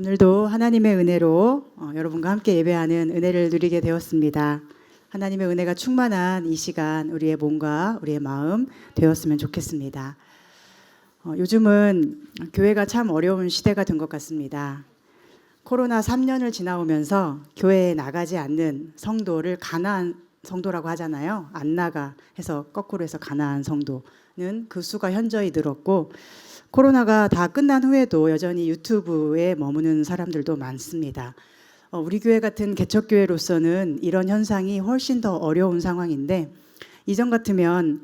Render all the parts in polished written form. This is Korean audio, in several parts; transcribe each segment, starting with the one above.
오늘도 하나님의 은혜로 여러분과 함께 예배하는 은혜를 누리게 되었습니다. 하나님의 은혜가 충만한 이 시간 우리의 몸과 우리의 마음 되었으면 좋겠습니다. 요즘은 교회가 참 어려운 시대가 된 것 같습니다. 코로나 3년을 지나오면서 교회에 나가지 않는 성도를 가나안 성도라고 하잖아요. 안 나가 해서 거꾸로 해서 가나안 성도는 그 수가 현저히 늘었고, 코로나가 다 끝난 후에도 여전히 유튜브에 머무는 사람들도 많습니다. 우리 교회 같은 개척교회로서는 이런 현상이 훨씬 더 어려운 상황인데, 이전 같으면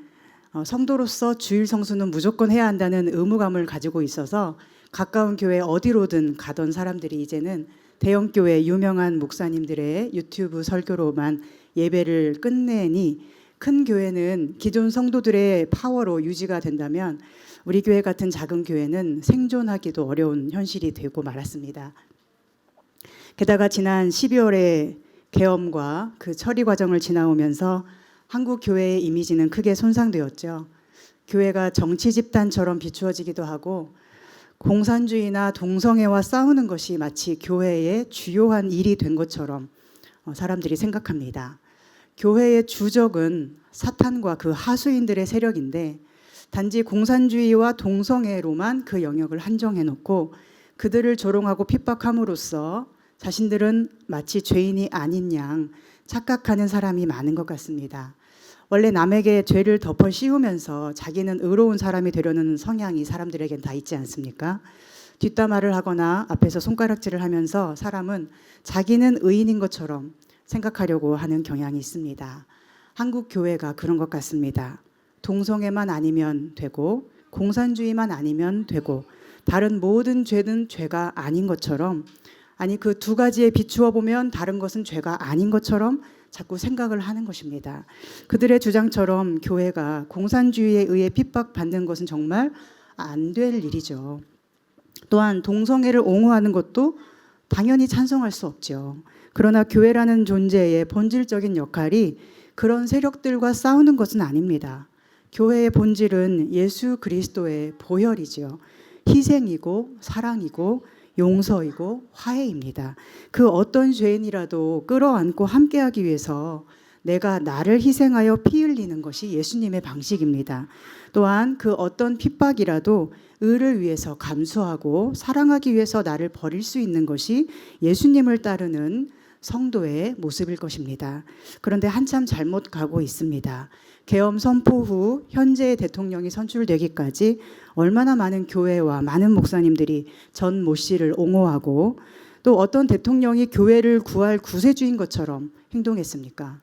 성도로서 주일 성수는 무조건 해야 한다는 의무감을 가지고 있어서 가까운 교회 어디로든 가던 사람들이 이제는 대형 교회 유명한 목사님들의 유튜브 설교로만 예배를 끝내니, 큰 교회는 기존 성도들의 파워로 유지가 된다면 우리 교회 같은 작은 교회는 생존하기도 어려운 현실이 되고 말았습니다. 게다가 지난 12월에 계엄과 그 처리 과정을 지나오면서 한국 교회의 이미지는 크게 손상되었죠. 교회가 정치 집단처럼 비추어지기도 하고, 공산주의나 동성애와 싸우는 것이 마치 교회의 주요한 일이 된 것처럼 사람들이 생각합니다. 교회의 주적은 사탄과 그 하수인들의 세력인데, 단지 공산주의와 동성애로만 그 영역을 한정해 놓고 그들을 조롱하고 핍박함으로써 자신들은 마치 죄인이 아닌 양 착각하는 사람이 많은 것 같습니다. 원래 남에게 죄를 덮어 씌우면서 자기는 의로운 사람이 되려는 성향이 사람들에겐 다 있지 않습니까? 뒷담화를 하거나 앞에서 손가락질을 하면서 사람은 자기는 의인인 것처럼 생각하려고 하는 경향이 있습니다. 한국 교회가 그런 것 같습니다. 동성애만 아니면 되고, 공산주의만 아니면 되고, 다른 모든 죄는 죄가 아닌 것처럼, 아니 그 두 가지에 비추어 보면 다른 것은 죄가 아닌 것처럼 자꾸 생각을 하는 것입니다. 그들의 주장처럼 교회가 공산주의에 의해 핍박받는 것은 정말 안 될 일이죠. 또한 동성애를 옹호하는 것도 당연히 찬성할 수 없죠. 그러나 교회라는 존재의 본질적인 역할이 그런 세력들과 싸우는 것은 아닙니다. 교회의 본질은 예수 그리스도의 보혈이죠. 희생이고 사랑이고 용서이고 화해입니다. 그 어떤 죄인이라도 끌어안고 함께하기 위해서 내가 나를 희생하여 피 흘리는 것이 예수님의 방식입니다. 또한 그 어떤 핍박이라도 의를 위해서 감수하고 사랑하기 위해서 나를 버릴 수 있는 것이 예수님을 따르는 성도의 모습일 것입니다. 그런데 한참 잘못 가고 있습니다. 계엄 선포 후 현재의 대통령이 선출되기까지 얼마나 많은 교회와 많은 목사님들이 전 모 씨를 옹호하고, 또 어떤 대통령이 교회를 구할 구세주인 것처럼 행동했습니까?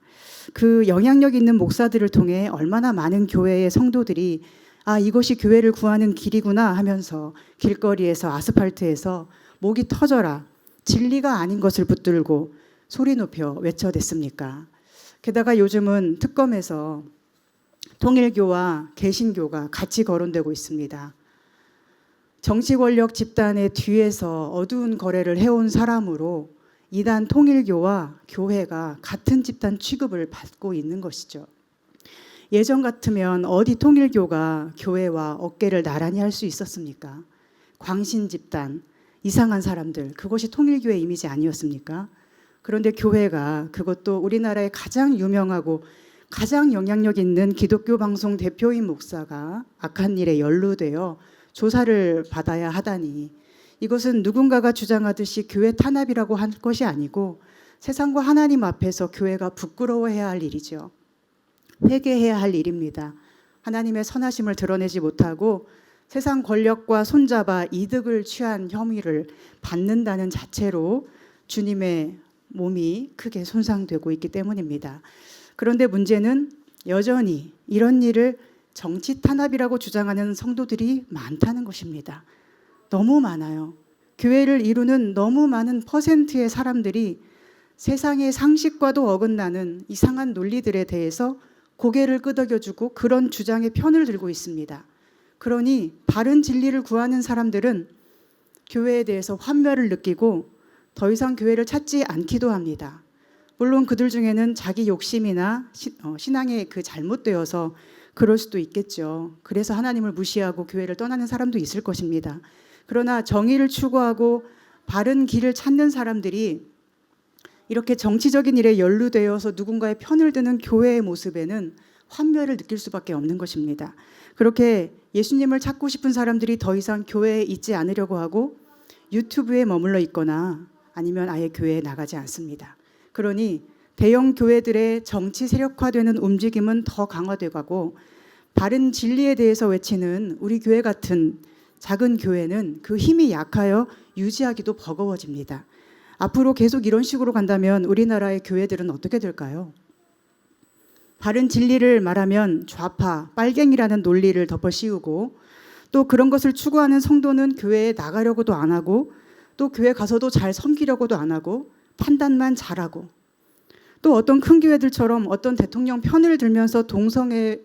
그 영향력 있는 목사들을 통해 얼마나 많은 교회의 성도들이 이것이 교회를 구하는 길이구나 하면서 길거리에서 아스팔트에서 목이 터져라, 진리가 아닌 것을 붙들고 소리 높여 외쳐댔습니까? 게다가 요즘은 특검에서 통일교와 개신교가 같이 거론되고 있습니다. 정치 권력 집단의 뒤에서 어두운 거래를 해온 사람으로 이단 통일교와 교회가 같은 집단 취급을 받고 있는 것이죠. 예전 같으면 어디 통일교가 교회와 어깨를 나란히 할 수 있었습니까? 광신 집단, 이상한 사람들, 그것이 통일교의 이미지 아니었습니까? 그런데 교회가, 그것도 우리나라의 가장 유명하고 가장 영향력 있는 기독교 방송 대표인 목사가 악한 일에 연루되어 조사를 받아야 하다니, 이것은 누군가가 주장하듯이 교회 탄압이라고 할 것이 아니고 세상과 하나님 앞에서 교회가 부끄러워해야 할 일이죠. 회개해야 할 일입니다. 하나님의 선하심을 드러내지 못하고 세상 권력과 손잡아 이득을 취한 혐의를 받는다는 자체로 주님의 몸이 크게 손상되고 있기 때문입니다. 그런데 문제는 여전히 이런 일을 정치 탄압이라고 주장하는 성도들이 많다는 것입니다. 너무 많아요. 교회를 이루는 너무 많은 퍼센트의 사람들이 세상의 상식과도 어긋나는 이상한 논리들에 대해서 고개를 끄덕여주고 그런 주장의 편을 들고 있습니다. 그러니 바른 진리를 구하는 사람들은 교회에 대해서 환멸을 느끼고 더 이상 교회를 찾지 않기도 합니다. 물론 그들 중에는 자기 욕심이나 신앙에 잘못되어서 그럴 수도 있겠죠. 그래서 하나님을 무시하고 교회를 떠나는 사람도 있을 것입니다. 그러나 정의를 추구하고 바른 길을 찾는 사람들이 이렇게 정치적인 일에 연루되어서 누군가의 편을 드는 교회의 모습에는 환멸을 느낄 수밖에 없는 것입니다. 그렇게 예수님을 찾고 싶은 사람들이 더 이상 교회에 있지 않으려고 하고 유튜브에 머물러 있거나 아니면 아예 교회에 나가지 않습니다. 그러니 대형 교회들의 정치 세력화되는 움직임은 더 강화돼 가고 바른 진리에 대해서 외치는 우리 교회 같은 작은 교회는 그 힘이 약하여 유지하기도 버거워집니다. 앞으로 계속 이런 식으로 간다면 우리나라의 교회들은 어떻게 될까요? 바른 진리를 말하면 좌파, 빨갱이라는 논리를 덮어씌우고 또 그런 것을 추구하는 성도는 교회에 나가려고도 안 하고 또 교회 가서도 잘 섬기려고도 안 하고 판단만 잘하고 또 어떤 큰 교회들처럼 어떤 대통령 편을 들면서 동성애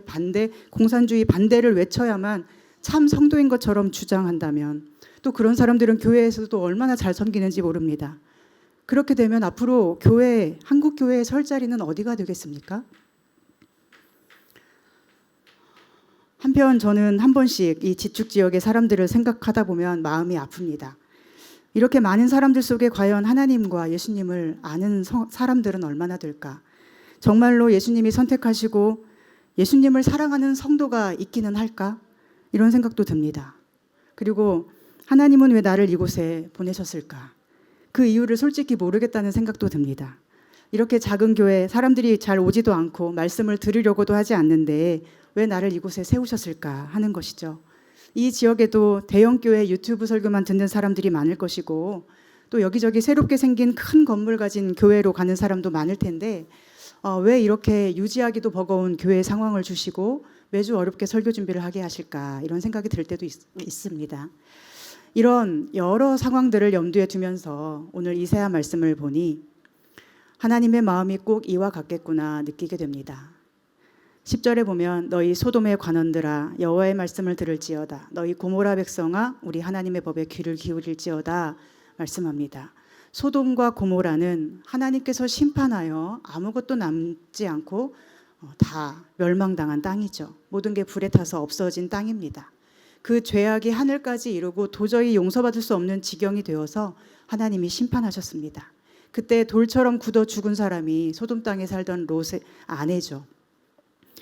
반대, 공산주의 반대를 외쳐야만 참 성도인 것처럼 주장한다면 또 그런 사람들은 교회에서도 얼마나 잘 섬기는지 모릅니다. 그렇게 되면 앞으로 교회, 한국 교회의 설 자리는 어디가 되겠습니까? 한편 저는 한 번씩 이 지축 지역의 사람들을 생각하다 보면 마음이 아픕니다. 이렇게 많은 사람들 속에 과연 하나님과 예수님을 아는 사람들은 얼마나 될까? 정말로 예수님이 선택하시고 예수님을 사랑하는 성도가 있기는 할까? 이런 생각도 듭니다. 그리고 하나님은 왜 나를 이곳에 보내셨을까? 그 이유를 솔직히 모르겠다는 생각도 듭니다. 이렇게 작은 교회, 사람들이 잘 오지도 않고 말씀을 들으려고도 하지 않는데 왜 나를 이곳에 세우셨을까 하는 것이죠. 이 지역에도 대형 교회 유튜브 설교만 듣는 사람들이 많을 것이고 또 여기저기 새롭게 생긴 큰 건물 가진 교회로 가는 사람도 많을 텐데 왜 이렇게 유지하기도 버거운 교회 상황을 주시고 매주 어렵게 설교 준비를 하게 하실까 이런 생각이 들 때도 있습니다. 이런 여러 상황들을 염두에 두면서 오늘 이사야 말씀을 보니 하나님의 마음이 꼭 이와 같겠구나 느끼게 됩니다. 10절에 보면 너희 소돔의 관원들아 여호와의 말씀을 들을지어다. 너희 고모라 백성아 우리 하나님의 법에 귀를 기울일지어다 말씀합니다. 소돔과 고모라는 하나님께서 심판하여 아무것도 남지 않고 다 멸망당한 땅이죠. 모든 게 불에 타서 없어진 땅입니다. 그 죄악이 하늘까지 이르고 도저히 용서받을 수 없는 지경이 되어서 하나님이 심판하셨습니다. 그때 돌처럼 굳어 죽은 사람이 소돔 땅에 살던 롯의 아내죠.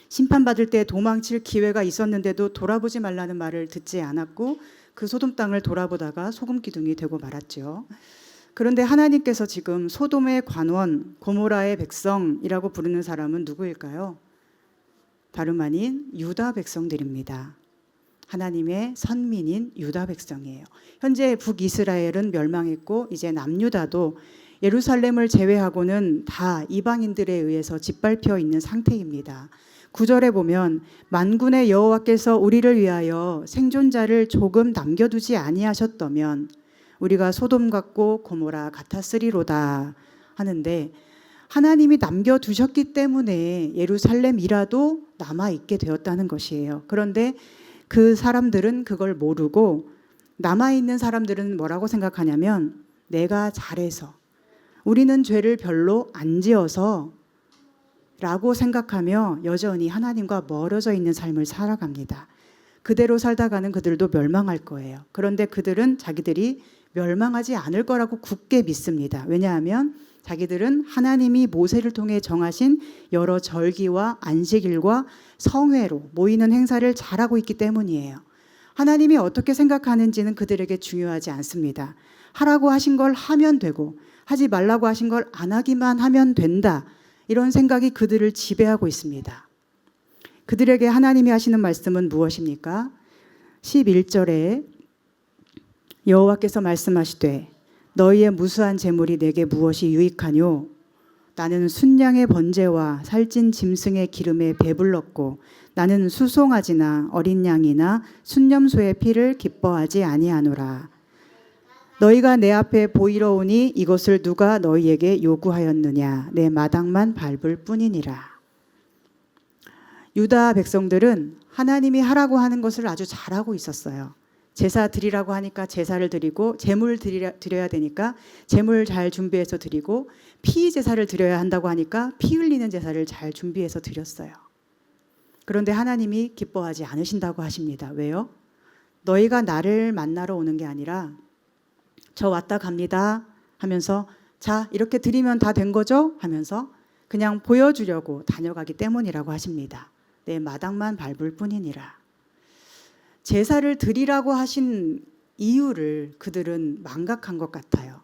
심판받을 때 도망칠 기회가 있었는데도 돌아보지 말라는 말을 듣지 않았고 그 소돔 땅을 돌아보다가 소금 기둥이 되고 말았죠. 그런데 하나님께서 지금 소돔의 관원, 고모라의 백성이라고 부르는 사람은 누구일까요? 다름 아닌 유다 백성들입니다. 하나님의 선민인 유다 백성이에요. 현재 북이스라엘은 멸망했고 이제 남유다도 예루살렘을 제외하고는 다 이방인들에 의해서 짓밟혀 있는 상태입니다. 9절에 보면 만군의 여호와께서 우리를 위하여 생존자를 조금 남겨두지 아니하셨다면 우리가 소돔 같고 고모라 같았으리로다 하는데 하나님이 남겨두셨기 때문에 예루살렘이라도 남아있게 되었다는 것이에요. 그런데 그 사람들은 그걸 모르고 남아있는 사람들은 뭐라고 생각하냐면 내가 잘해서 우리는 죄를 별로 안 지어서 라고 생각하며 여전히 하나님과 멀어져 있는 삶을 살아갑니다. 그대로 살다가는 그들도 멸망할 거예요. 그런데 그들은 자기들이 멸망하지 않을 거라고 굳게 믿습니다. 왜냐하면 자기들은 하나님이 모세를 통해 정하신 여러 절기와 안식일과 성회로 모이는 행사를 잘하고 있기 때문이에요. 하나님이 어떻게 생각하는지는 그들에게 중요하지 않습니다. 하라고 하신 걸 하면 되고 하지 말라고 하신 걸 안 하기만 하면 된다. 이런 생각이 그들을 지배하고 있습니다. 그들에게 하나님이 하시는 말씀은 무엇입니까? 11절에 여호와께서 말씀하시되 너희의 무수한 재물이 내게 무엇이 유익하뇨? 나는 순양의 번제와 살찐 짐승의 기름에 배불렀고 나는 수송아지나 어린 양이나 순념소의 피를 기뻐하지 아니하노라. 너희가 내 앞에 보이러 오니 이것을 누가 너희에게 요구하였느냐? 내 마당만 밟을 뿐이니라. 유다 백성들은 하나님이 하라고 하는 것을 아주 잘하고 있었어요. 제사 드리라고 하니까 제사를 드리고 제물 드려야 되니까 제물 잘 준비해서 드리고 피 제사를 드려야 한다고 하니까 피 흘리는 제사를 잘 준비해서 드렸어요. 그런데 하나님이 기뻐하지 않으신다고 하십니다. 왜요? 너희가 나를 만나러 오는 게 아니라 저 왔다 갑니다 하면서 자, 이렇게 드리면 다 된 거죠? 하면서 그냥 보여주려고 다녀가기 때문이라고 하십니다. 내 마당만 밟을 뿐이니라. 제사를 드리라고 하신 이유를 그들은 망각한 것 같아요.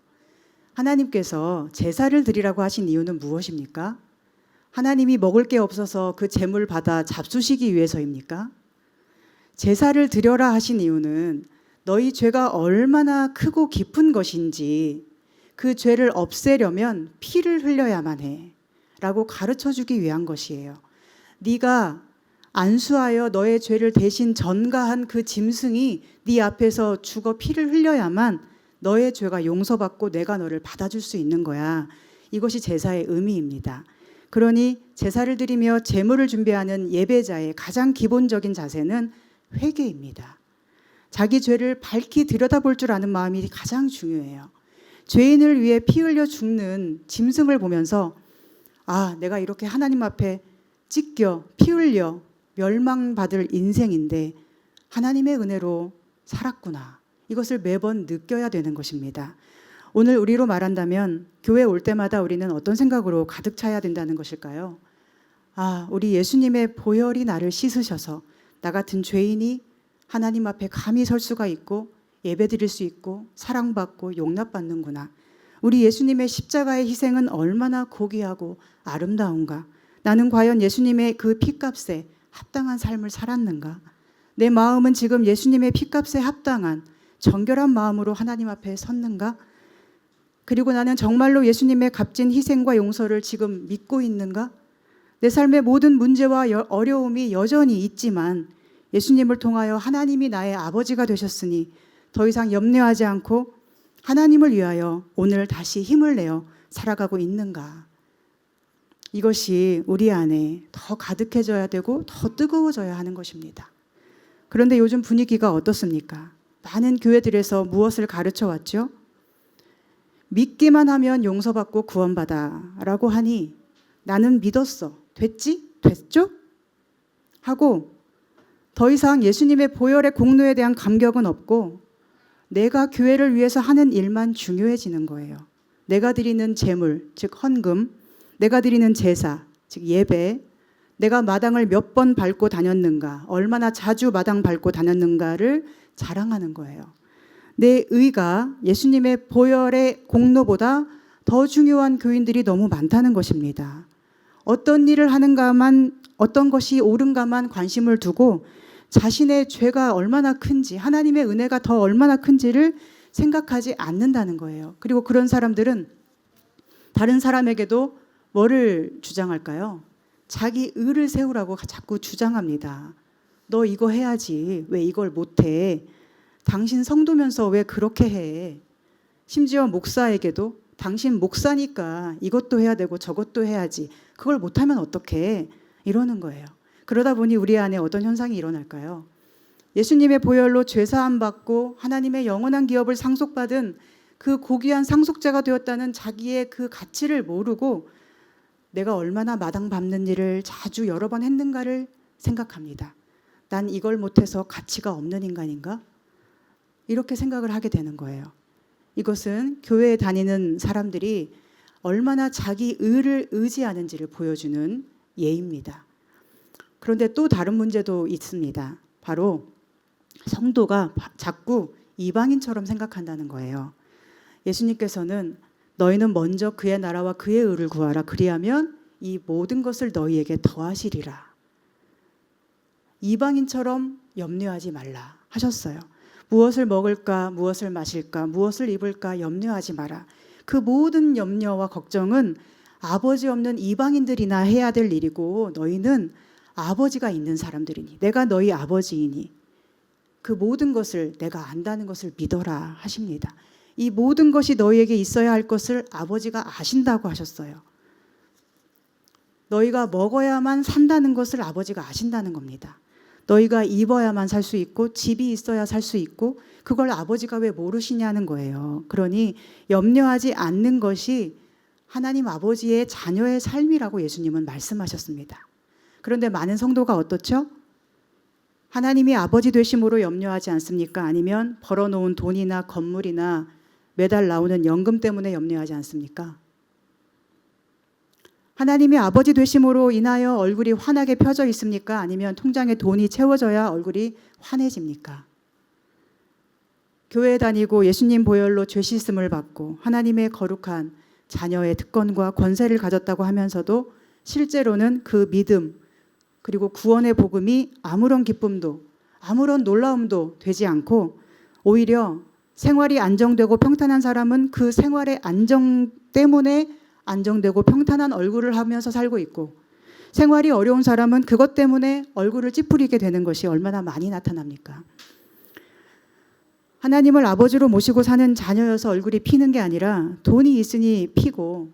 하나님께서 제사를 드리라고 하신 이유는 무엇입니까? 하나님이 먹을 게 없어서 그 제물 받아 잡수시기 위해서입니까? 제사를 드려라 하신 이유는 너희 죄가 얼마나 크고 깊은 것인지 그 죄를 없애려면 피를 흘려야만 해 라고 가르쳐주기 위한 것이에요. 네가 안수하여 너의 죄를 대신 전가한 그 짐승이 네 앞에서 죽어 피를 흘려야만 너의 죄가 용서받고 내가 너를 받아줄 수 있는 거야. 이것이 제사의 의미입니다. 그러니 제사를 드리며 제물을 준비하는 예배자의 가장 기본적인 자세는 회개입니다. 자기 죄를 밝히 들여다볼 줄 아는 마음이 가장 중요해요. 죄인을 위해 피 흘려 죽는 짐승을 보면서 아, 내가 이렇게 하나님 앞에 찢겨 피 흘려 멸망받을 인생인데 하나님의 은혜로 살았구나. 이것을 매번 느껴야 되는 것입니다. 오늘 우리로 말한다면 교회 올 때마다 우리는 어떤 생각으로 가득 차야 된다는 것일까요? 아, 우리 예수님의 보혈이 나를 씻으셔서 나 같은 죄인이 하나님 앞에 감히 설 수가 있고 예배드릴 수 있고 사랑받고 용납받는구나. 우리 예수님의 십자가의 희생은 얼마나 고귀하고 아름다운가. 나는 과연 예수님의 그 피값에 합당한 삶을 살았는가. 내 마음은 지금 예수님의 피값에 합당한 정결한 마음으로 하나님 앞에 섰는가. 그리고 나는 정말로 예수님의 값진 희생과 용서를 지금 믿고 있는가. 내 삶의 모든 문제와 어려움이 여전히 있지만 예수님을 통하여 하나님이 나의 아버지가 되셨으니 더 이상 염려하지 않고 하나님을 위하여 오늘 다시 힘을 내어 살아가고 있는가. 이것이 우리 안에 더 가득해져야 되고 더 뜨거워져야 하는 것입니다. 그런데 요즘 분위기가 어떻습니까? 많은 교회들에서 무엇을 가르쳐 왔죠? 믿기만 하면 용서받고 구원받아 라고 하니 나는 믿었어. 됐지? 됐죠? 하고 더 이상 예수님의 보혈의 공로에 대한 감격은 없고 내가 교회를 위해서 하는 일만 중요해지는 거예요. 내가 드리는 제물, 즉 헌금, 내가 드리는 제사, 즉 예배, 내가 마당을 몇 번 밟고 다녔는가, 얼마나 자주 마당 밟고 다녔는가를 자랑하는 거예요. 내 의가 예수님의 보혈의 공로보다 더 중요한 교인들이 너무 많다는 것입니다. 어떤 일을 하는가만, 어떤 것이 옳은가만 관심을 두고 자신의 죄가 얼마나 큰지, 하나님의 은혜가 더 얼마나 큰지를 생각하지 않는다는 거예요. 그리고 그런 사람들은 다른 사람에게도 뭐를 주장할까요? 자기 의를 세우라고 자꾸 주장합니다. 너 이거 해야지. 왜 이걸 못해? 당신 성도면서 왜 그렇게 해? 심지어 목사에게도 당신 목사니까 이것도 해야 되고 저것도 해야지. 그걸 못하면 어떡해? 이러는 거예요. 그러다 보니 우리 안에 어떤 현상이 일어날까요? 예수님의 보혈로 죄사함 받고 하나님의 영원한 기업을 상속받은 그 고귀한 상속자가 되었다는 자기의 그 가치를 모르고 내가 얼마나 마당 밟는 일을 자주 여러 번 했는가를 생각합니다. 난 이걸 못해서 가치가 없는 인간인가? 이렇게 생각을 하게 되는 거예요. 이것은 교회에 다니는 사람들이 얼마나 자기 의를 의지하는지를 보여주는 예입니다. 그런데 또 다른 문제도 있습니다. 바로 성도가 자꾸 이방인처럼 생각한다는 거예요. 예수님께서는 너희는 먼저 그의 나라와 그의 의를 구하라. 그리하면 이 모든 것을 너희에게 더하시리라. 이방인처럼 염려하지 말라 하셨어요. 무엇을 먹을까, 무엇을 마실까, 무엇을 입을까 염려하지 마라. 그 모든 염려와 걱정은 아버지 없는 이방인들이나 해야 될 일이고 너희는 아버지가 있는 사람들이니 내가 너희 아버지이니 그 모든 것을 내가 안다는 것을 믿어라 하십니다. 이 모든 것이 너희에게 있어야 할 것을 아버지가 아신다고 하셨어요. 너희가 먹어야만 산다는 것을 아버지가 아신다는 겁니다. 너희가 입어야만 살 수 있고 집이 있어야 살 수 있고 그걸 아버지가 왜 모르시냐는 거예요. 그러니 염려하지 않는 것이 하나님 아버지의 자녀의 삶이라고 예수님은 말씀하셨습니다. 그런데 많은 성도가 어떻죠? 하나님이 아버지 되심으로 염려하지 않습니까? 아니면 벌어놓은 돈이나 건물이나 매달 나오는 연금 때문에 염려하지 않습니까? 하나님이 아버지 되심으로 인하여 얼굴이 환하게 펴져 있습니까? 아니면 통장에 돈이 채워져야 얼굴이 환해집니까? 교회 다니고 예수님 보혈로 죄 씻음을 받고 하나님의 거룩한 자녀의 특권과 권세를 가졌다고 하면서도 실제로는 그 믿음 그리고 구원의 복음이 아무런 기쁨도 아무런 놀라움도 되지 않고 오히려 생활이 안정되고 평탄한 사람은 그 생활의 안정 때문에 안정되고 평탄한 얼굴을 하면서 살고 있고 생활이 어려운 사람은 그것 때문에 얼굴을 찌푸리게 되는 것이 얼마나 많이 나타납니까? 하나님을 아버지로 모시고 사는 자녀여서 얼굴이 피는 게 아니라 돈이 있으니 피고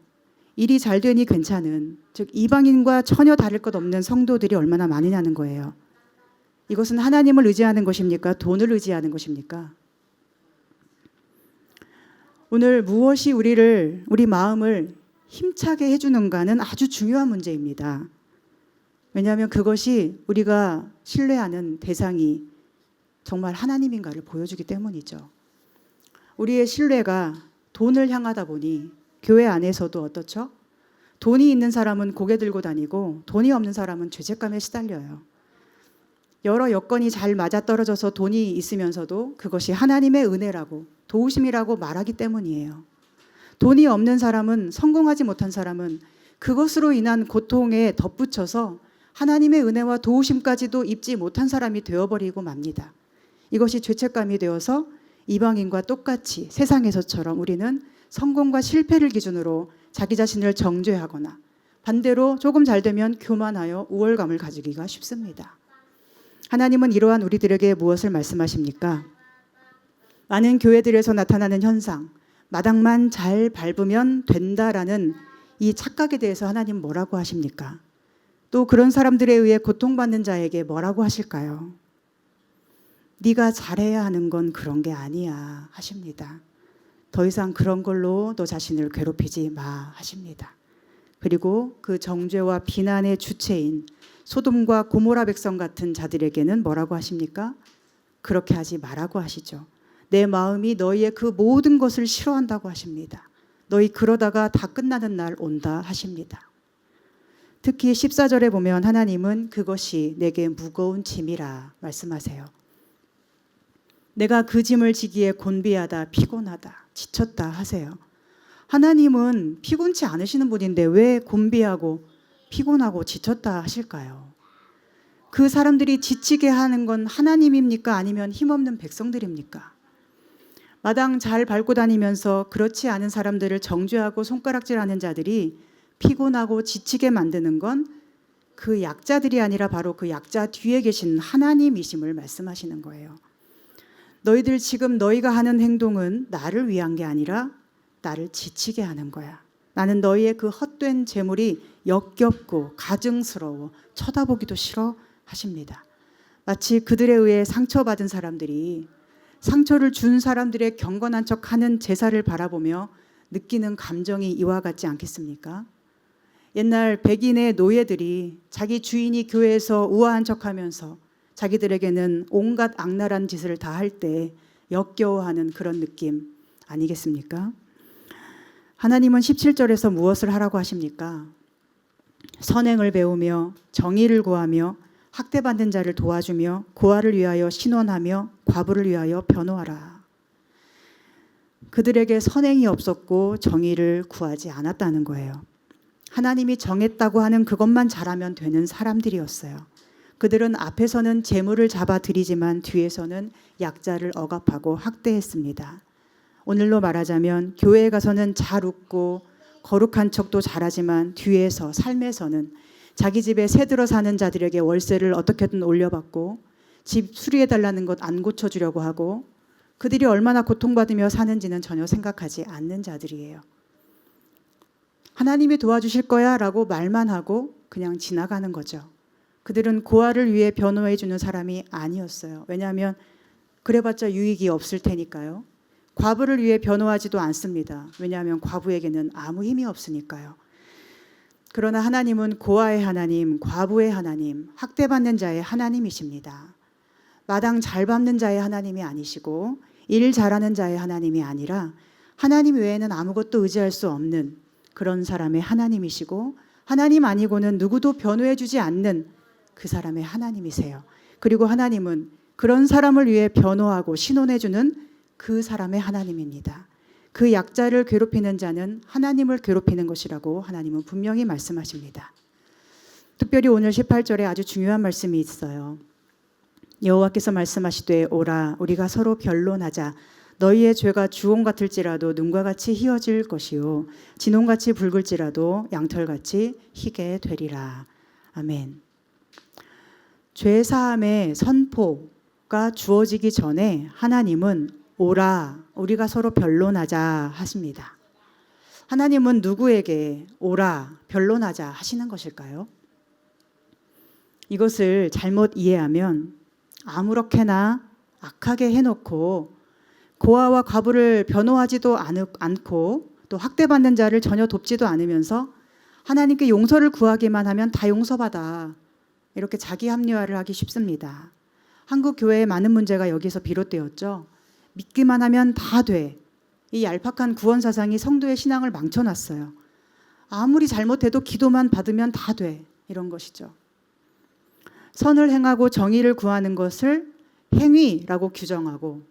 일이 잘 되니 괜찮은, 즉 이방인과 전혀 다를 것 없는 성도들이 얼마나 많으냐는 거예요. 이것은 하나님을 의지하는 것입니까? 돈을 의지하는 것입니까? 오늘 무엇이 우리 마음을 힘차게 해주는가는 아주 중요한 문제입니다. 왜냐하면 그것이 우리가 신뢰하는 대상이 정말 하나님인가를 보여주기 때문이죠. 우리의 신뢰가 돈을 향하다 보니 교회 안에서도 어떻죠? 돈이 있는 사람은 고개 들고 다니고 돈이 없는 사람은 죄책감에 시달려요. 여러 여건이 잘 맞아떨어져서 돈이 있으면서도 그것이 하나님의 은혜라고 도우심이라고 말하기 때문이에요. 돈이 없는 사람은, 성공하지 못한 사람은 그것으로 인한 고통에 덧붙여서 하나님의 은혜와 도우심까지도 입지 못한 사람이 되어버리고 맙니다. 이것이 죄책감이 되어서 이방인과 똑같이 세상에서처럼 우리는 성공과 실패를 기준으로 자기 자신을 정죄하거나 반대로 조금 잘 되면 교만하여 우월감을 가지기가 쉽습니다. 하나님은 이러한 우리들에게 무엇을 말씀하십니까? 많은 교회들에서 나타나는 현상, 마당만 잘 밟으면 된다라는 이 착각에 대해서 하나님 뭐라고 하십니까? 또 그런 사람들에 의해 고통받는 자에게 뭐라고 하실까요? 네가 잘해야 하는 건 그런 게 아니야 하십니다. 더 이상 그런 걸로 너 자신을 괴롭히지 마 하십니다. 그리고 그 정죄와 비난의 주체인 소돔과 고모라 백성 같은 자들에게는 뭐라고 하십니까? 그렇게 하지 말라고 하시죠. 내 마음이 너희의 그 모든 것을 싫어한다고 하십니다. 너희 그러다가 다 끝나는 날 온다 하십니다. 특히 14절에 보면 하나님은 그것이 내게 무거운 짐이라 말씀하세요. 내가 그 짐을 지기에 곤비하다 피곤하다 지쳤다 하세요. 하나님은 피곤치 않으시는 분인데 왜 곤비하고 피곤하고 지쳤다 하실까요? 그 사람들이 지치게 하는 건 하나님입니까? 아니면 힘없는 백성들입니까? 마당 잘 밟고 다니면서 그렇지 않은 사람들을 정죄하고 손가락질하는 자들이 피곤하고 지치게 만드는 건 그 약자들이 아니라 바로 그 약자 뒤에 계신 하나님이심을 말씀하시는 거예요. 너희들 지금 너희가 하는 행동은 나를 위한 게 아니라 나를 지치게 하는 거야. 나는 너희의 그 헛된 재물이 역겹고 가증스러워 쳐다보기도 싫어 하십니다. 마치 그들에 의해 상처받은 사람들이 상처를 준 사람들의 경건한 척하는 제사를 바라보며 느끼는 감정이 이와 같지 않겠습니까? 옛날 백인의 노예들이 자기 주인이 교회에서 우아한 척하면서 자기들에게는 온갖 악랄한 짓을 다 할 때 역겨워하는 그런 느낌 아니겠습니까? 하나님은 17절에서 무엇을 하라고 하십니까? 선행을 배우며 정의를 구하며 학대받는 자를 도와주며 고아를 위하여 신원하며 과부를 위하여 변호하라. 그들에게 선행이 없었고 정의를 구하지 않았다는 거예요. 하나님이 정했다고 하는 그것만 잘하면 되는 사람들이었어요. 그들은 앞에서는 재물을 잡아 드리지만 뒤에서는 약자를 억압하고 학대했습니다. 오늘로 말하자면 교회에 가서는 잘 웃고 거룩한 척도 잘하지만 뒤에서 삶에서는 자기 집에 새들어 사는 자들에게 월세를 어떻게든 올려받고 집 수리해달라는 것 안 고쳐주려고 하고 그들이 얼마나 고통받으며 사는지는 전혀 생각하지 않는 자들이에요. 하나님이 도와주실 거야 라고 말만 하고 그냥 지나가는 거죠. 그들은 고아를 위해 변호해 주는 사람이 아니었어요. 왜냐하면 그래봤자 유익이 없을 테니까요. 과부를 위해 변호하지도 않습니다. 왜냐하면 과부에게는 아무 힘이 없으니까요. 그러나 하나님은 고아의 하나님, 과부의 하나님, 학대받는 자의 하나님이십니다. 마당 잘 밟는 자의 하나님이 아니시고 일 잘하는 자의 하나님이 아니라 하나님 외에는 아무것도 의지할 수 없는 그런 사람의 하나님이시고, 하나님 아니고는 누구도 변호해 주지 않는 그 사람의 하나님이세요. 그리고 하나님은 그런 사람을 위해 변호하고 신원해 주는 그 사람의 하나님입니다. 그 약자를 괴롭히는 자는 하나님을 괴롭히는 것이라고 하나님은 분명히 말씀하십니다. 특별히 오늘 18절에 아주 중요한 말씀이 있어요. 여호와께서 말씀하시되 오라 우리가 서로 변론하자. 너희의 죄가 주홍 같을지라도 눈과 같이 희어질 것이요 진홍같이 붉을지라도 양털같이 희게 되리라. 아멘. 죄사함의 선포가 주어지기 전에 하나님은 오라 우리가 서로 변론하자 하십니다. 하나님은 누구에게 오라 변론하자 하시는 것일까요? 이것을 잘못 이해하면 아무렇게나 악하게 해놓고 고아와 과부를 변호하지도 않고 또 학대받는 자를 전혀 돕지도 않으면서 하나님께 용서를 구하기만 하면 다 용서받아, 이렇게 자기 합리화를 하기 쉽습니다. 한국 교회의 많은 문제가 여기서 비롯되었죠. 믿기만 하면 다 돼. 이 얄팍한 구원 사상이 성도의 신앙을 망쳐놨어요. 아무리 잘못해도 기도만 받으면 다 돼. 이런 것이죠. 선을 행하고 정의를 구하는 것을 행위라고 규정하고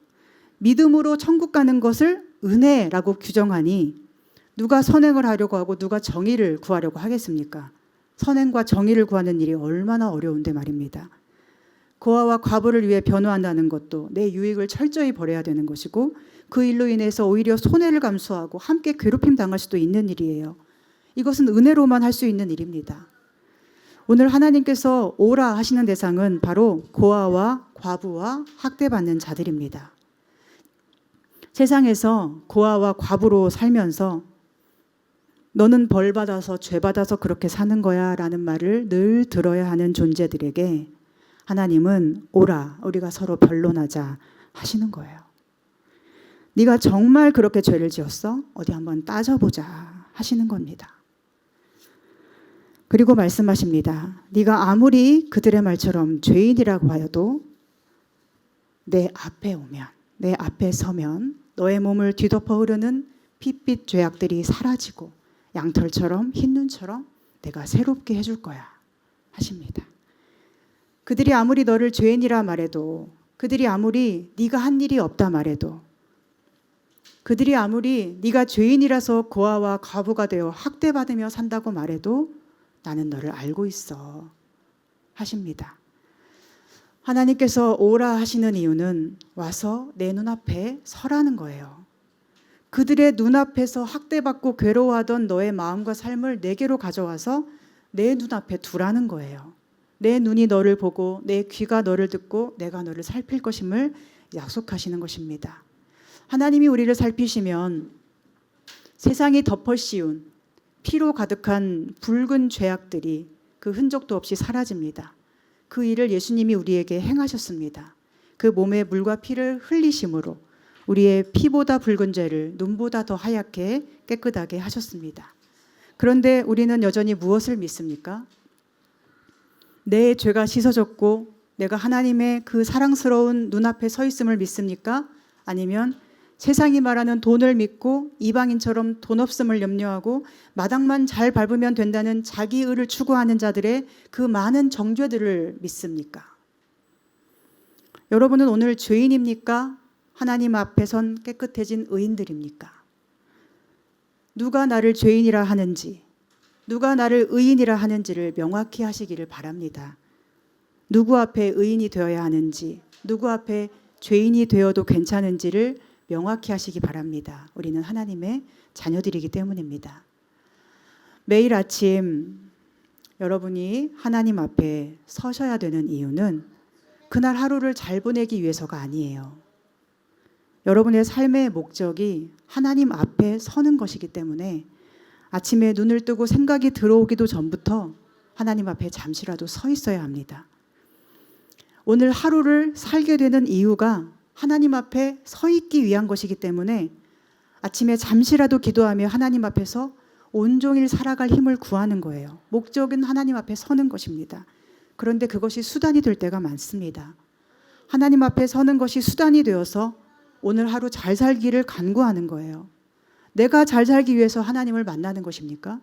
믿음으로 천국 가는 것을 은혜라고 규정하니 누가 선행을 하려고 하고 누가 정의를 구하려고 하겠습니까? 선행과 정의를 구하는 일이 얼마나 어려운데 말입니다. 고아와 과부를 위해 변호한다는 것도 내 유익을 철저히 버려야 되는 것이고 그 일로 인해서 오히려 손해를 감수하고 함께 괴롭힘 당할 수도 있는 일이에요. 이것은 은혜로만 할 수 있는 일입니다. 오늘 하나님께서 오라 하시는 대상은 바로 고아와 과부와 학대받는 자들입니다. 세상에서 고아와 과부로 살면서 너는 벌 받아서 죄 받아서 그렇게 사는 거야 라는 말을 늘 들어야 하는 존재들에게 하나님은 오라 우리가 서로 변론하자 하시는 거예요. 네가 정말 그렇게 죄를 지었어? 어디 한번 따져보자 하시는 겁니다. 그리고 말씀하십니다. 네가 아무리 그들의 말처럼 죄인이라고 하여도 내 앞에 오면, 내 앞에 서면 너의 몸을 뒤덮어 흐르는 핏빛 죄악들이 사라지고 양털처럼 흰 눈처럼 내가 새롭게 해줄 거야 하십니다. 그들이 아무리 너를 죄인이라 말해도, 그들이 아무리 네가 한 일이 없다 말해도, 그들이 아무리 네가 죄인이라서 고아와 과부가 되어 학대받으며 산다고 말해도 나는 너를 알고 있어 하십니다. 하나님께서 오라 하시는 이유는 와서 내 눈앞에 서라는 거예요. 그들의 눈앞에서 학대받고 괴로워하던 너의 마음과 삶을 내게로 가져와서 내 눈앞에 두라는 거예요. 내 눈이 너를 보고 내 귀가 너를 듣고 내가 너를 살필 것임을 약속하시는 것입니다. 하나님이 우리를 살피시면 세상이 덮어 씌운 피로 가득한 붉은 죄악들이 그 흔적도 없이 사라집니다. 그 일을 예수님이 우리에게 행하셨습니다. 그 몸에 물과 피를 흘리심으로 우리의 피보다 붉은 죄를 눈보다 더 하얗게 깨끗하게 하셨습니다. 그런데 우리는 여전히 무엇을 믿습니까? 내 죄가 씻어졌고 내가 하나님의 그 사랑스러운 눈앞에 서 있음을 믿습니까? 아니면 세상이 말하는 돈을 믿고 이방인처럼 돈 없음을 염려하고 마당만 잘 밟으면 된다는 자기 의를 추구하는 자들의 그 많은 정죄들을 믿습니까? 여러분은 오늘 죄인입니까? 하나님 앞에 선 깨끗해진 의인들입니까? 누가 나를 죄인이라 하는지, 누가 나를 의인이라 하는지를 명확히 하시기를 바랍니다. 누구 앞에 의인이 되어야 하는지, 누구 앞에 죄인이 되어도 괜찮은지를 명확히 하시기 바랍니다. 우리는 하나님의 자녀들이기 때문입니다. 매일 아침 여러분이 하나님 앞에 서셔야 되는 이유는 그날 하루를 잘 보내기 위해서가 아니에요. 여러분의 삶의 목적이 하나님 앞에 서는 것이기 때문에 아침에 눈을 뜨고 생각이 들어오기도 전부터 하나님 앞에 잠시라도 서 있어야 합니다. 오늘 하루를 살게 되는 이유가 하나님 앞에 서 있기 위한 것이기 때문에 아침에 잠시라도 기도하며 하나님 앞에서 온종일 살아갈 힘을 구하는 거예요. 목적은 하나님 앞에 서는 것입니다. 그런데 그것이 수단이 될 때가 많습니다. 하나님 앞에 서는 것이 수단이 되어서 오늘 하루 잘 살기를 간구하는 거예요. 내가 잘 살기 위해서 하나님을 만나는 것입니까?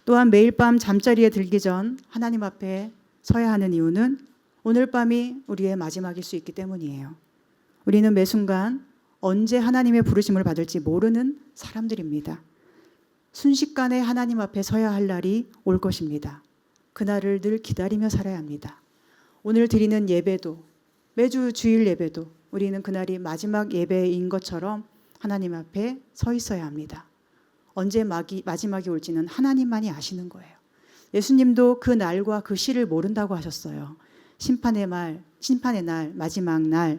또한 매일 밤 잠자리에 들기 전 하나님 앞에 서야 하는 이유는 오늘 밤이 우리의 마지막일 수 있기 때문이에요. 우리는 매 순간 언제 하나님의 부르심을 받을지 모르는 사람들입니다. 순식간에 하나님 앞에 서야 할 날이 올 것입니다. 그날을 늘 기다리며 살아야 합니다. 오늘 드리는 예배도, 매주 주일 예배도 우리는 그날이 마지막 예배인 것처럼 하나님 앞에 서 있어야 합니다. 언제 마지막이 올지는 하나님만이 아시는 거예요. 예수님도 그 날과 그 시를 모른다고 하셨어요. 심판의 날, 마지막 날,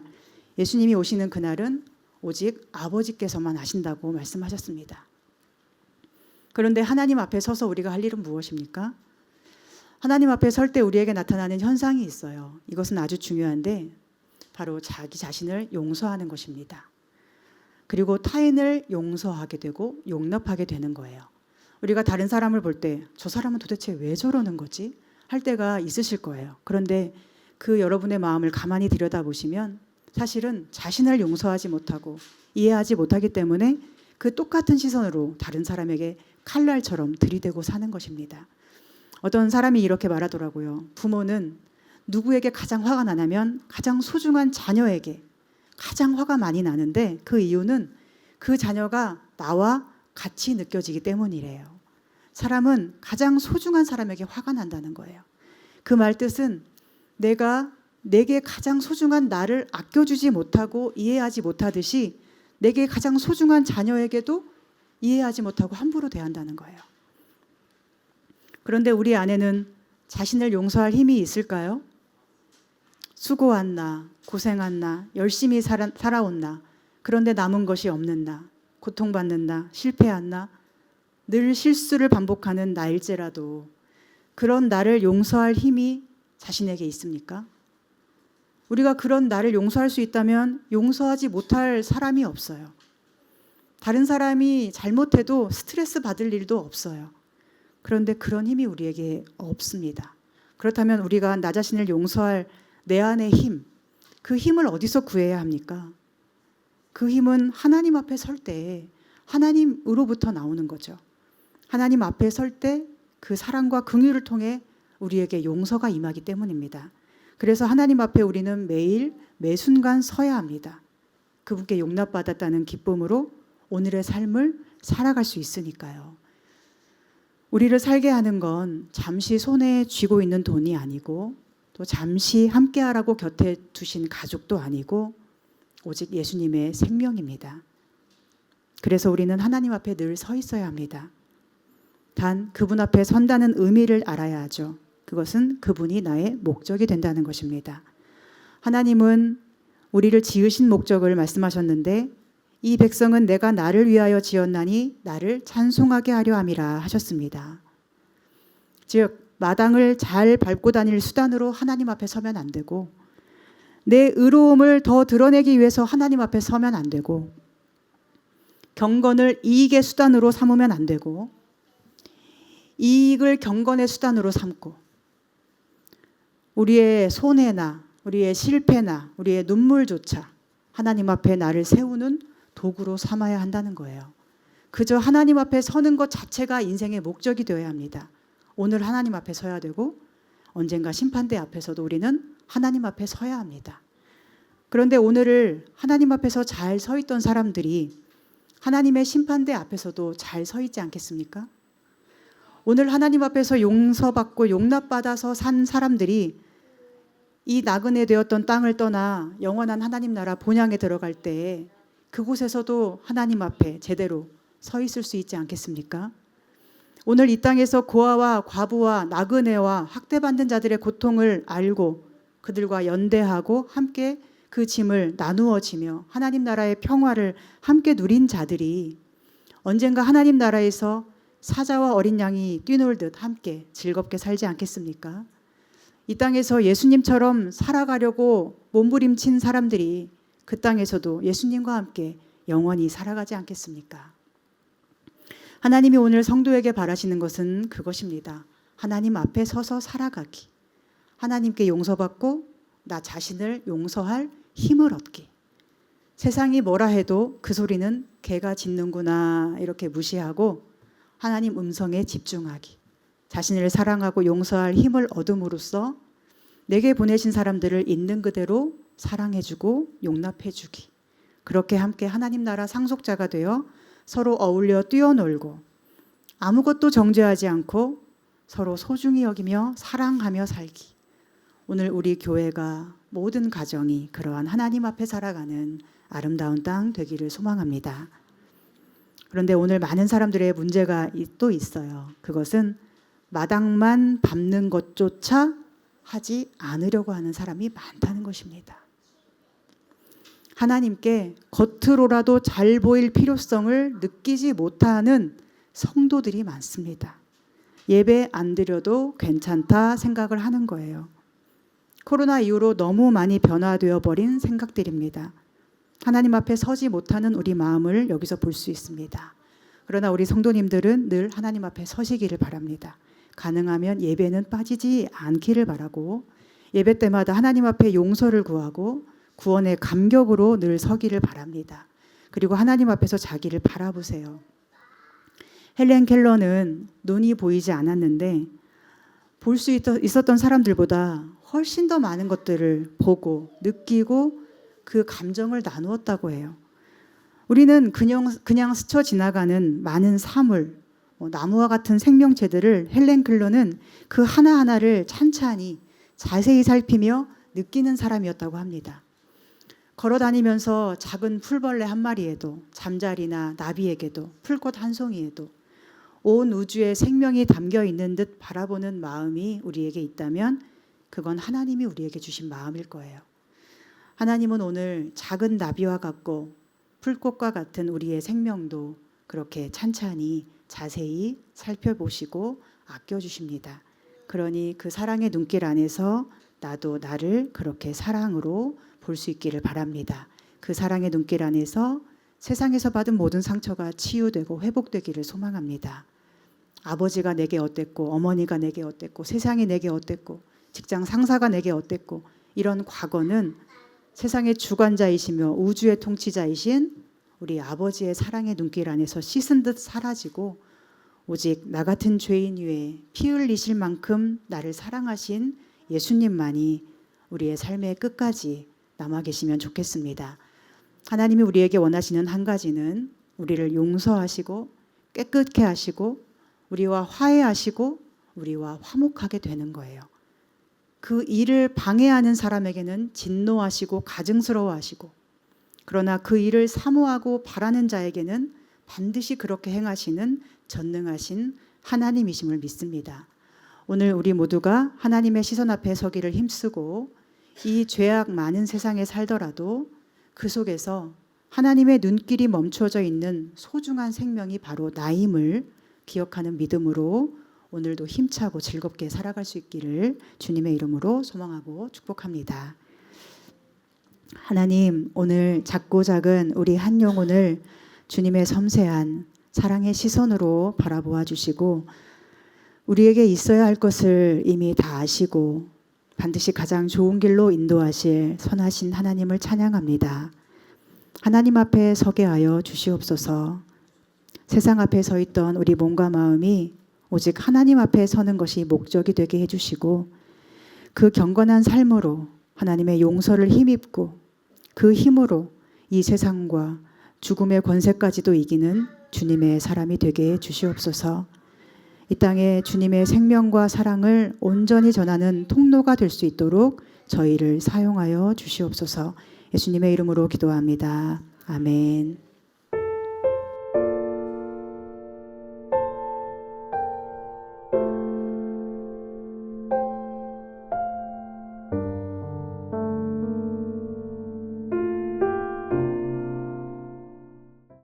예수님이 오시는 그날은 오직 아버지께서만 아신다고 말씀하셨습니다. 그런데 하나님 앞에 서서 우리가 할 일은 무엇입니까? 하나님 앞에 설 때 우리에게 나타나는 현상이 있어요. 이것은 아주 중요한데 바로 자기 자신을 용서하는 것입니다. 그리고 타인을 용서하게 되고 용납하게 되는 거예요. 우리가 다른 사람을 볼 때 저 사람은 도대체 왜 저러는 거지? 할 때가 있으실 거예요. 그런데 그 여러분의 마음을 가만히 들여다보시면 사실은 자신을 용서하지 못하고 이해하지 못하기 때문에 그 똑같은 시선으로 다른 사람에게 칼날처럼 들이대고 사는 것입니다. 어떤 사람이 이렇게 말하더라고요. 부모는 누구에게 가장 화가 나냐면 가장 소중한 자녀에게 가장 화가 많이 나는데 그 이유는 그 자녀가 나와 같이 느껴지기 때문이래요. 사람은 가장 소중한 사람에게 화가 난다는 거예요. 그 말 뜻은 내게 가장 소중한 나를 아껴주지 못하고 이해하지 못하듯이 내게 가장 소중한 자녀에게도 이해하지 못하고 함부로 대한다는 거예요. 그런데 우리 안에는 자신을 용서할 힘이 있을까요? 수고한 나, 고생한 나, 열심히 살아온 나, 그런데 남은 것이 없는 나, 고통받는 나, 실패한 나, 늘 실수를 반복하는 나일지라도 그런 나를 용서할 힘이 자신에게 있습니까? 우리가 그런 나를 용서할 수 있다면 용서하지 못할 사람이 없어요. 다른 사람이 잘못해도 스트레스 받을 일도 없어요. 그런데 그런 힘이 우리에게 없습니다. 그렇다면 우리가 나 자신을 용서할 내 안의 힘, 그 힘을 어디서 구해야 합니까? 그 힘은 하나님 앞에 설 때 하나님으로부터 나오는 거죠. 하나님 앞에 설 때 그 사랑과 긍휼을 통해 우리에게 용서가 임하기 때문입니다. 그래서 하나님 앞에 우리는 매일 매 순간 서야 합니다. 그분께 용납받았다는 기쁨으로 오늘의 삶을 살아갈 수 있으니까요. 우리를 살게 하는 건 잠시 손에 쥐고 있는 돈이 아니고 또 잠시 함께하라고 곁에 두신 가족도 아니고 오직 예수님의 생명입니다. 그래서 우리는 하나님 앞에 늘 서 있어야 합니다. 단 그분 앞에 선다는 의미를 알아야 하죠. 그것은 그분이 나의 목적이 된다는 것입니다. 하나님은 우리를 지으신 목적을 말씀하셨는데 이 백성은 내가 나를 위하여 지었나니 나를 찬송하게 하려 함이라 하셨습니다. 즉 마당을 잘 밟고 다닐 수단으로 하나님 앞에 서면 안 되고 내 의로움을 더 드러내기 위해서 하나님 앞에 서면 안 되고 경건을 이익의 수단으로 삼으면 안 되고 이익을 경건의 수단으로 삼고 우리의 손해나 우리의 실패나 우리의 눈물조차 하나님 앞에 나를 세우는 도구로 삼아야 한다는 거예요. 그저 하나님 앞에 서는 것 자체가 인생의 목적이 되어야 합니다. 오늘 하나님 앞에 서야 되고 언젠가 심판대 앞에서도 우리는 하나님 앞에 서야 합니다. 그런데 오늘을 하나님 앞에서 잘 서 있던 사람들이 하나님의 심판대 앞에서도 잘 서 있지 않겠습니까? 오늘 하나님 앞에서 용서받고 용납받아서 산 사람들이 이 나그네 되었던 땅을 떠나 영원한 하나님 나라 본향에 들어갈 때 그곳에서도 하나님 앞에 제대로 서 있을 수 있지 않겠습니까? 오늘 이 땅에서 고아와 과부와 나그네와 학대받는 자들의 고통을 알고 그들과 연대하고 함께 그 짐을 나누어 지며 하나님 나라의 평화를 함께 누린 자들이 언젠가 하나님 나라에서 사자와 어린 양이 뛰놀듯 함께 즐겁게 살지 않겠습니까? 이 땅에서 예수님처럼 살아가려고 몸부림친 사람들이 그 땅에서도 예수님과 함께 영원히 살아가지 않겠습니까? 하나님이 오늘 성도에게 바라시는 것은 그것입니다. 하나님 앞에 서서 살아가기. 하나님께 용서받고 나 자신을 용서할 힘을 얻기. 세상이 뭐라 해도 그 소리는 개가 짖는구나 이렇게 무시하고 하나님 음성에 집중하기, 자신을 사랑하고 용서할 힘을 얻음으로써 내게 보내신 사람들을 있는 그대로 사랑해주고 용납해주기, 그렇게 함께 하나님 나라 상속자가 되어 서로 어울려 뛰어놀고 아무것도 정죄하지 않고 서로 소중히 여기며 사랑하며 살기. 오늘 우리 교회가 모든 가정이 그러한 하나님 앞에 살아가는 아름다운 땅 되기를 소망합니다. 그런데 오늘 많은 사람들의 문제가 또 있어요. 그것은 마당만 밟는 것조차 하지 않으려고 하는 사람이 많다는 것입니다. 하나님께 겉으로라도 잘 보일 필요성을 느끼지 못하는 성도들이 많습니다. 예배 안 드려도 괜찮다 생각을 하는 거예요. 코로나 이후로 너무 많이 변화되어 버린 생각들입니다. 하나님 앞에 서지 못하는 우리 마음을 여기서 볼 수 있습니다. 그러나 우리 성도님들은 늘 하나님 앞에 서시기를 바랍니다. 가능하면 예배는 빠지지 않기를 바라고, 예배 때마다 하나님 앞에 용서를 구하고 구원의 감격으로 늘 서기를 바랍니다. 그리고 하나님 앞에서 자기를 바라보세요. 헬렌 켈러는 눈이 보이지 않았는데 볼 수 있었던 사람들보다 훨씬 더 많은 것들을 보고 느끼고 그 감정을 나누었다고 해요. 우리는 그냥 스쳐 지나가는 많은 사물, 나무와 같은 생명체들을 헬렌 켈러는 그 하나하나를 찬찬히 자세히 살피며 느끼는 사람이었다고 합니다. 걸어 다니면서 작은 풀벌레 한 마리에도, 잠자리나 나비에게도, 풀꽃 한 송이에도 온 우주에 생명이 담겨 있는 듯 바라보는 마음이 우리에게 있다면 그건 하나님이 우리에게 주신 마음일 거예요. 하나님은 오늘 작은 나비와 같고 풀꽃과 같은 우리의 생명도 그렇게 찬찬히 자세히 살펴보시고 아껴주십니다. 그러니 그 사랑의 눈길 안에서 나도 나를 그렇게 사랑으로 볼 수 있기를 바랍니다. 그 사랑의 눈길 안에서 세상에서 받은 모든 상처가 치유되고 회복되기를 소망합니다. 아버지가 내게 어땠고, 어머니가 내게 어땠고, 세상이 내게 어땠고, 직장 상사가 내게 어땠고, 이런 과거는 세상의 주관자이시며 우주의 통치자이신 우리 아버지의 사랑의 눈길 안에서 씻은 듯 사라지고, 오직 나 같은 죄인 위에 피 흘리실 만큼 나를 사랑하신 예수님만이 우리의 삶의 끝까지 남아 계시면 좋겠습니다. 하나님이 우리에게 원하시는 한 가지는 우리를 용서하시고 깨끗게 하시고 우리와 화해하시고 우리와 화목하게 되는 거예요. 그 일을 방해하는 사람에게는 진노하시고 가증스러워하시고, 그러나 그 일을 사모하고 바라는 자에게는 반드시 그렇게 행하시는 전능하신 하나님이심을 믿습니다. 오늘 우리 모두가 하나님의 시선 앞에 서기를 힘쓰고 이 죄악 많은 세상에 살더라도 그 속에서 하나님의 눈길이 멈춰져 있는 소중한 생명이 바로 나임을 기억하는 믿음으로 오늘도 힘차고 즐겁게 살아갈 수 있기를 주님의 이름으로 소망하고 축복합니다. 하나님, 오늘 작고 작은 우리 한 영혼을 주님의 섬세한 사랑의 시선으로 바라보아 주시고 우리에게 있어야 할 것을 이미 다 아시고 반드시 가장 좋은 길로 인도하실 선하신 하나님을 찬양합니다. 하나님 앞에 서게 하여 주시옵소서. 세상 앞에 서 있던 우리 몸과 마음이 오직 하나님 앞에 서는 것이 목적이 되게 해주시고 그 경건한 삶으로 하나님의 용서를 힘입고 그 힘으로 이 세상과 죽음의 권세까지도 이기는 주님의 사람이 되게 해주시옵소서. 이 땅에 주님의 생명과 사랑을 온전히 전하는 통로가 될 수 있도록 저희를 사용하여 주시옵소서. 예수님의 이름으로 기도합니다. 아멘.